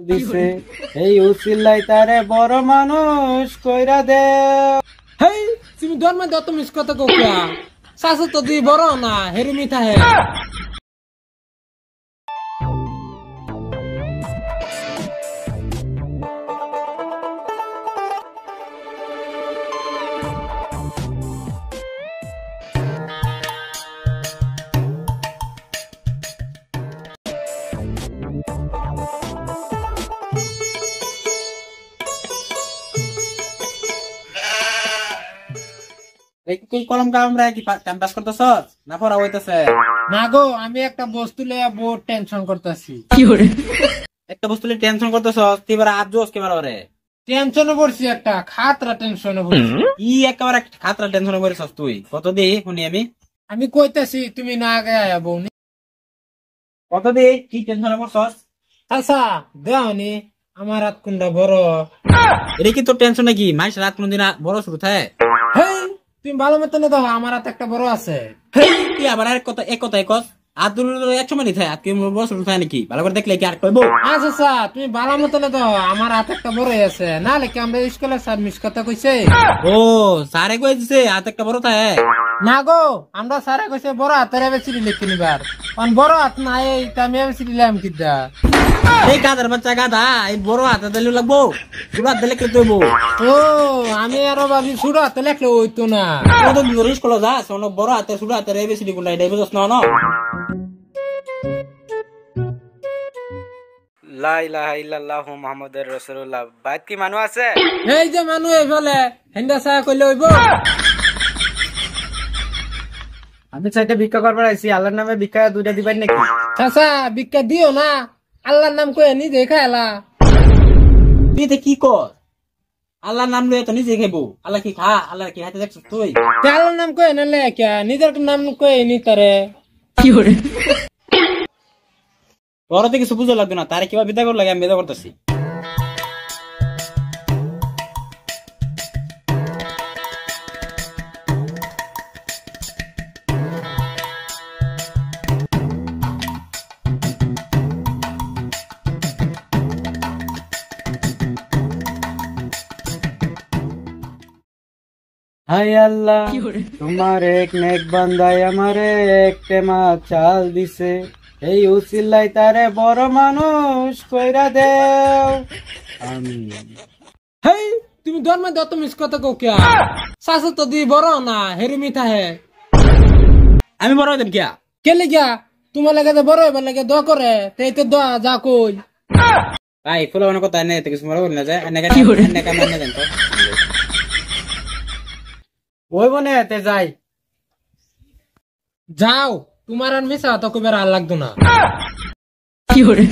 দিছে এই উসিলাই তারে বড় মানুষ কইরা দে। হেই তুমি ধর্মে দত মিস কথা কোকিয়া শাশু তো দি বড় না হেরু মিঠা হে। এই কলম কামরা কি টাইম পাস করতেছস না পড়া হইতাছে? না গো আমি একটা বস্তু লইয়া বহুত টেনশন করতেছি। একটা বস্তু নিয়ে টেনশন করতেছস তুই এবার আজ জোস কেবার রে? টেনশনে পড়ছি একটা খাতরা টেনশনে পড়ছি। ই একেবারে খাতরা টেনশনে পড়েছস তুই, কত দি শুনি আমি। আমি কইতাছি তুমি না আগে আয়া বউনি। কত দি কি টেনশনে পড়ছস? আচ্ছা দেওনি আমার হাত কুন্ডা বড়। এটা কি তোর টেনশন নাকি? মাইস রাত কোনদিন বড় শুরু থাকে? হেই তুমি ভালো মতন দেখো আমার হাত একটা বড় আছে। হেই তুই আবার এক কথা কস। আদুল এক সময় নিতে হয়, তুই বড় শুরু থাকে নাকি? ভালো করে দেখলে কি আর কইবো? আচ্ছা তুমি ভালো মতন দেখো আমার হাত একটা বড় আছে, না লেখি আমরা স্কুলে স্যার মিস কথা কইছে। ও সারে কই দিছে হাত একটা বড় থাকে? না গো আমরা স্যারে কইছে বড় হাতের বেশি লিখে নিবার, কারণ বড় হাত নাই এটা আমি বেশি দিলাম কিটা। এই গাদার বাচ্চা গাদা, এই বড় হাতে দিলে লাগবো, ছোট হাতে দিলে কেটে দেবো। ও আমি আরো ভাবি ছোট হাতে লেখলে হইতো না। তো স্কুলে যাস বড় হাতে ছোট হাতে এবিসিডি কোনটা এটা বুঝছ না? লা ইলাহা ইল্লাল্লাহু মুহাম্মাদুর রাসূলুল্লাহ। বাইত কি মানুষ আছে? এই যে মানুষ এই বলে হেন্দা ছায়া কইলে হইব। আমি চাইতে ভিক্ষা করবার আইছি, আল্লাহর নামে ভিক্ষা দুইটা দিবেন নাকি? চাচা ভিক্ষা দিও না, আল্লাহর নাম কয়ে নিজে খাইলা। তুই এতে কি কর? আল্লাহর নাম লয়ে তো নিজে খাইবো। আল্লাহ কি খা? আল্লাহ কি হাতে দেখছিস তুই? আল্লাহর নাম কয়ে নিলে কে নিজের নাম কয়ে নি তারে কি করে? তোর তো কিছু বুঝা লাগবে না, তারে কিভাবে বিদা কর লাগে আমি বিদা করতেছি। হায় আল্লাহ তোমার এক নেক বান্দায় আমারে এক টেমা চাল দিছে, এই উসিলাই তারে বড় মানুষ কইরা দেও আমিন। হেই তুমি ধর্মে দত মিস কথা কোকিয়া শাশু তো দি বড় না হেরু মিঠা হে। আমি বড় হইতাম কিয়া? কেলে গিয়া তোমার লাগে যে বড় হইবার লাগে দোয়া করে তেই তো দোয়া যা কই। ভাই ফুল অনেক কথা নেই তো কিছু বড় করে না যায় এনেকা মানে দেন তো ওই বনে তে যাই। যাও তোমার আর মিশা তো কইবার আর লাগতো না। কি করে?